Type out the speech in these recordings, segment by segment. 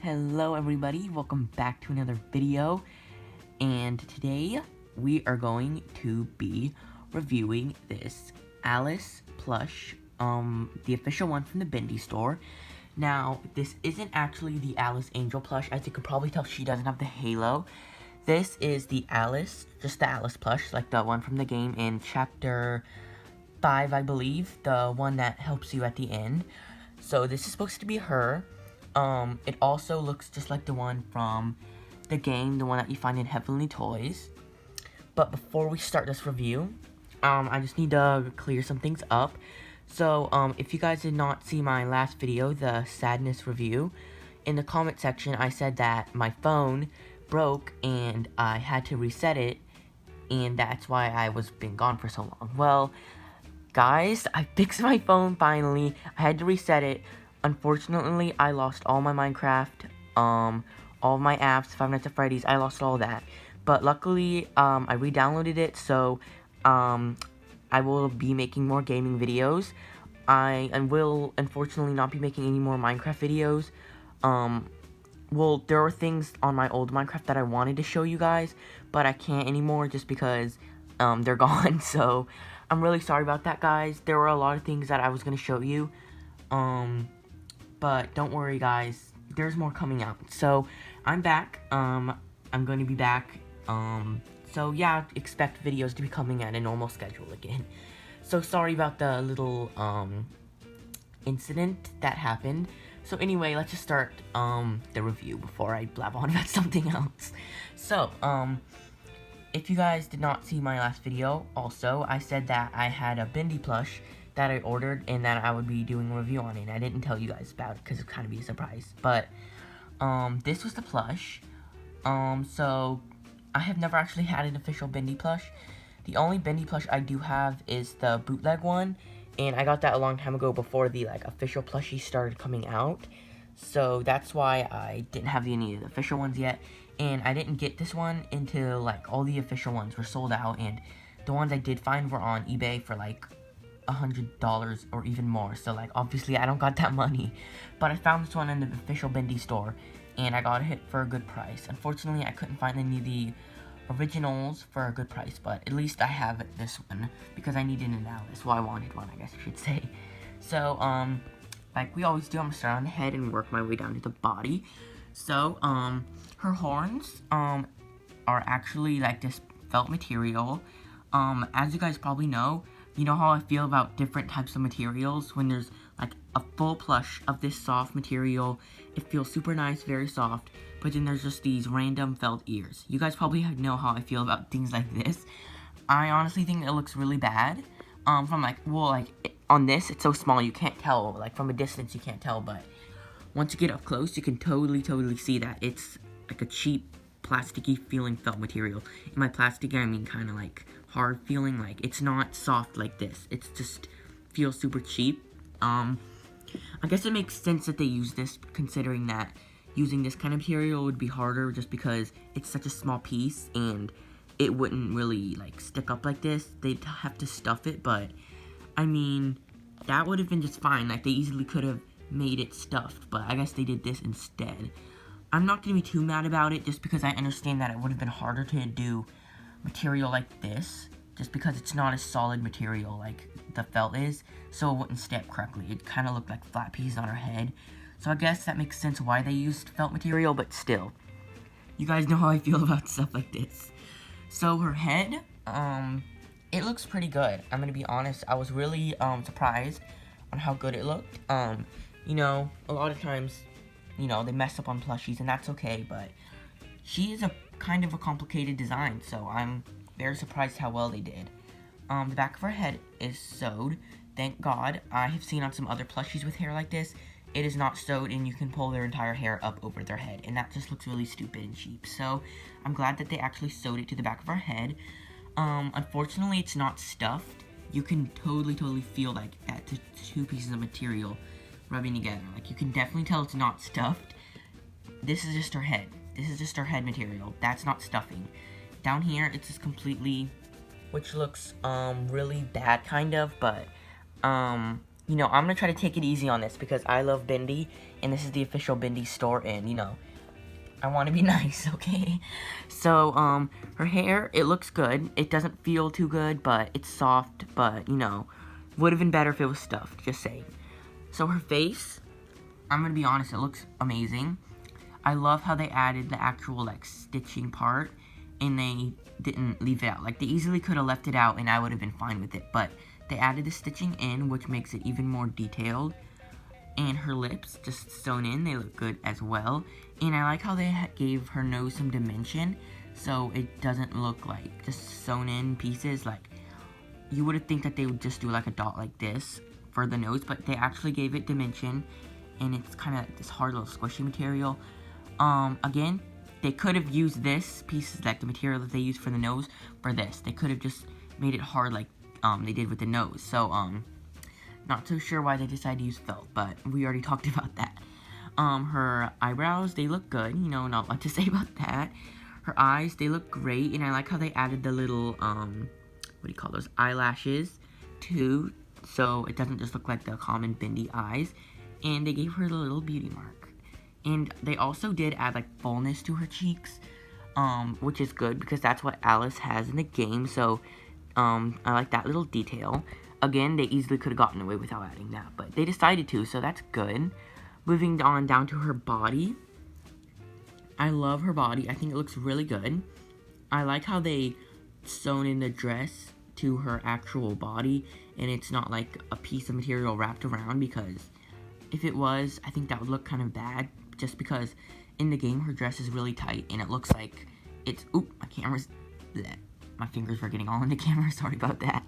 Hello everybody, welcome back to another video, and today we are going to be reviewing this Alice plush, the official one from the Bendy store. Now, this isn't actually the Alice Angel plush. As you can probably tell, she doesn't have the halo. This is the Alice, just the Alice plush, like the one from the game in chapter 5, I believe, the one that helps you at the end. So this is supposed to be her. It also looks just like the one from the game, the one that you find in Heavenly Toys. But before we start this review, I just need to clear some things up. So, if you guys did not see my last video, the sadness review, in the comment section, I said that my phone broke and I had to reset it, and that's why I was been gone for so long. Well, guys, I fixed my phone finally. I had to reset it. Unfortunately, I lost all my Minecraft, all my apps, Five Nights at Freddy's, I lost all that. But luckily, I re-downloaded it, so, I will be making more gaming videos. I will, unfortunately, not be making any more Minecraft videos. Well, there are things on my old Minecraft that I wanted to show you guys, but I can't anymore just because, they're gone, so I'm really sorry about that, guys. There were a lot of things that I was going to show you, but don't worry, guys, there's more coming out. So, I'm back, I'm going to be back, so yeah, expect videos to be coming at a normal schedule again. So, sorry about the little, incident that happened. So anyway, let's just start, the review before I blab on about something else. So, if you guys did not see my last video, also, I said that I had a Bendy plush that I ordered and that I would be doing a review on it. I didn't tell you guys about it because it kind of be a surprise. But, this was the plush. So, I have never actually had an official Bendy plush. The only Bendy plush I do have is the bootleg one. And I got that a long time ago before the, official plushies started coming out. So, that's why I didn't have any of the official ones yet. And I didn't get this one until, all the official ones were sold out. And the ones I did find were on eBay for, $100 or even more. So, obviously I don't got that money. But I found this one in the official Bendy store. And I got it for a good price. Unfortunately, I couldn't find any of the originals for a good price, but at least I have this one because I needed an Alice. Well, I wanted one, I guess I should say. So, like we always do, I'm gonna start on the head and work my way down to the body. So, her horns, are actually this felt material. As you guys probably know, you know how I feel about different types of materials. When there's a full plush of this soft material, it feels super nice, very soft. But then there's just these random felt ears. You guys probably know how I feel about things like this. I honestly think it looks really bad. On this, it's so small you can't tell. From a distance you can't tell, but once you get up close, you can totally see that it's a cheap, plasticky feeling felt material. And by plastic, I mean kind of hard feeling. It's not soft like this. It's just feels super cheap. I guess it makes sense that they use this, considering that using this kind of material would be harder just because it's such a small piece and it wouldn't really stick up like this. They'd have to stuff it, but I mean, that would have been just fine. They easily could have made it stuffed, but I guess they did this instead. I'm not gonna be too mad about it just because I understand that it would have been harder to do material like this just because it's not a solid material like the felt is, so it wouldn't stay up correctly. It kind of looked like flat pieces on her head. So I guess that makes sense why they used felt material, but still. You guys know how I feel about stuff like this. So her head, it looks pretty good. I'm gonna be honest, I was really, surprised on how good it looked. You know, a lot of times, you know, they mess up on plushies, and that's okay, but she is a kind of a complicated design, so I'm very surprised how well they did. The back of her head is sewed. Thank God. I have seen on some other plushies with hair like this, it is not sewed and you can pull their entire hair up over their head, and that just looks really stupid and cheap. So I'm glad that they actually sewed it to the back of her head. Unfortunately, it's not stuffed. You can totally feel that two pieces of material rubbing together. You can definitely tell it's not stuffed. This is just her head. This is just her head material. That's not stuffing. Down here, it's just completely, which looks, really bad, kind of, but, you know, I'm gonna try to take it easy on this because I love Bindi, and this is the official Bindi store, and, you know, I want to be nice, okay? So, her hair, it looks good. It doesn't feel too good, but it's soft, but, you know, would have been better if it was stuffed, just saying. So, her face, I'm gonna be honest, it looks amazing. I love how they added the actual, like, stitching part, and they didn't leave it out. Like, they easily could have left it out, and I would have been fine with it, but they added the stitching in, which makes it even more detailed. And her lips, just sewn in, they look good as well. And I like how they gave her nose some dimension, so it doesn't look like just sewn in pieces. Like, you would think that they would just do like a dot like this for the nose, but they actually gave it dimension, and it's kind of like this hard little squishy material. Again, they could have used this piece, like the material that they used for the nose, for this. They could have just made it hard like they did with the nose. So, not too sure why they decided to use felt, but we already talked about that. Her eyebrows, they look good, you know, not a lot to say about that. Her eyes, they look great, and I like how they added the little, what do you call those, eyelashes, too, so it doesn't just look like the common Bindi eyes, and they gave her the little beauty mark. And they also did add, like, fullness to her cheeks, which is good, because that's what Alice has in the game, so, I like that little detail. Again, they easily could have gotten away without adding that, but they decided to, so that's good. Moving on down to her body. I love her body. I think it looks really good. I like how they sewn in the dress to her actual body, and it's not like a piece of material wrapped around, because if it was, I think that would look kind of bad, just because in the game her dress is really tight, and it looks like it's, oop, my camera's, bleh, my fingers were getting all in the camera, sorry about that.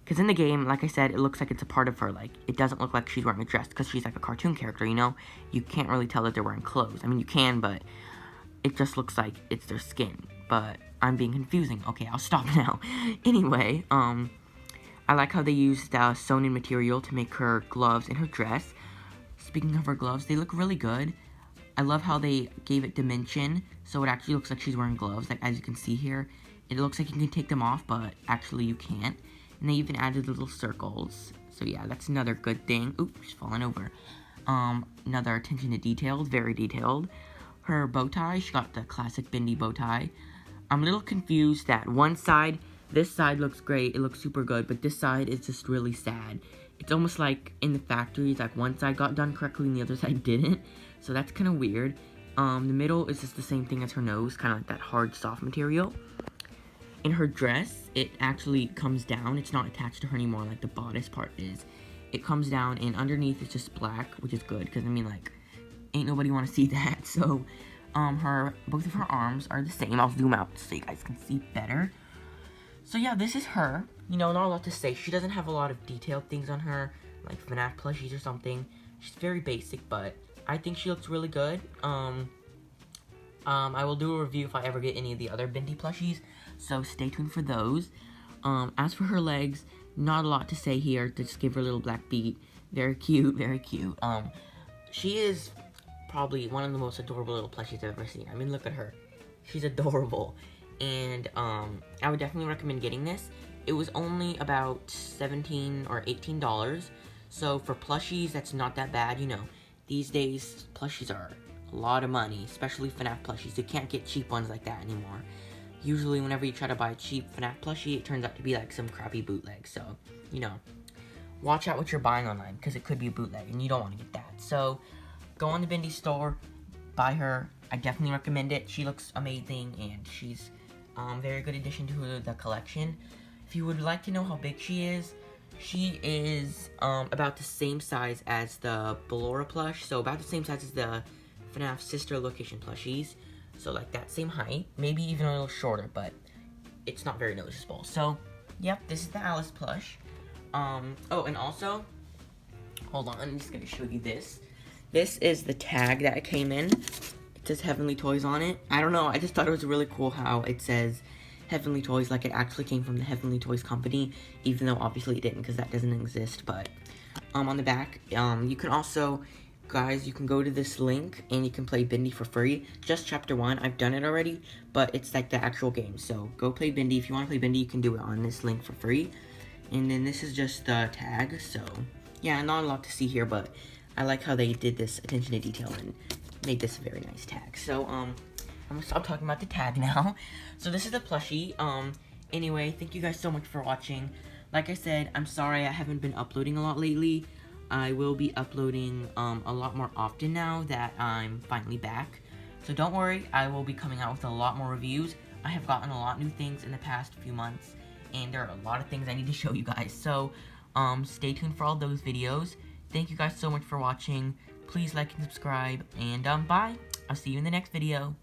Because in the game, like I said, it looks like it's a part of her, like, it doesn't look like she's wearing a dress, because she's like a cartoon character, you know? You can't really tell that they're wearing clothes. I mean, you can, but it just looks like it's their skin. But I'm being confusing. Okay, I'll stop now. Anyway, I like how they used sewn-in material to make her gloves and her dress. Speaking of her gloves, they look really good. I love how they gave it dimension, so it actually looks like she's wearing gloves, like, as you can see here. It looks like you can take them off, but actually you can't. And they even added little circles. So yeah, that's another good thing. Oops, she's falling over. Another attention to detail, very detailed. Her bow tie, she got the classic Bindi bow tie. I'm a little confused that one side, this side looks great, it looks super good, but this side is just really sad. It's almost like in the factories, like one side got done correctly and the other side didn't. So that's kind of weird. The middle is just the same thing as her nose, kind of like that hard, soft material. In her dress, it actually comes down. It's not attached to her anymore like the bodice part is. It comes down, and underneath it's just black, which is good, because, I mean, like, ain't nobody want to see that. So, both of her arms are the same. I'll zoom out so you guys can see better. So, yeah, this is her. You know, not a lot to say. She doesn't have a lot of detailed things on her, like FNAF plushies or something. She's very basic, but I think she looks really good. I will do a review if I ever get any of the other Bindi plushies, so stay tuned for those. As for her legs, not a lot to say here, just give her a little black beat. Very cute, very cute. She is probably one of the most adorable little plushies I've ever seen. I mean, look at her. She's adorable. And, I would definitely recommend getting this. It was only about $17 or $18, so for plushies, that's not that bad, you know. These days, plushies are a lot of money, especially FNAF plushies. You can't get cheap ones like that anymore. Usually, whenever you try to buy a cheap FNAF plushie, it turns out to be like some crappy bootleg. So, you know, watch out what you're buying online, because it could be a bootleg, and you don't want to get that. So, go on the Bindi store, buy her. I definitely recommend it. She looks amazing, and she's a very good addition to the collection. If you would like to know how big she is about the same size as the Ballora plush, so about the same size as the FNAF sister location plushies. So, like, that same height, maybe even a little shorter, but it's not very noticeable. So, yep, this is the Alice plush. Oh, and also, hold on, I'm just gonna show you this. This is the tag that it came in. It says Heavenly Toys on it. I don't know, I just thought it was really cool how it says Heavenly Toys, like it actually came from the Heavenly Toys company, even though obviously it didn't, because that doesn't exist. But, on the back, you can also, guys, you can go to this link, and you can play Bindi for free. Just Chapter 1, I've done it already, but it's like the actual game. So, go play Bindi. If you want to play Bindi, you can do it on this link for free. And then this is just the tag, so yeah, not a lot to see here, but I like how they did this attention to detail and made this a very nice tag. So, I'm gonna stop talking about the tag now. So this is the plushie. Anyway, thank you guys so much for watching. Like I said, I'm sorry I haven't been uploading a lot lately. I will be uploading a lot more often now that I'm finally back. So don't worry, I will be coming out with a lot more reviews. I have gotten a lot of new things in the past few months, and there are a lot of things I need to show you guys. So, stay tuned for all those videos. Thank you guys so much for watching. Please like and subscribe, and bye. I'll see you in the next video.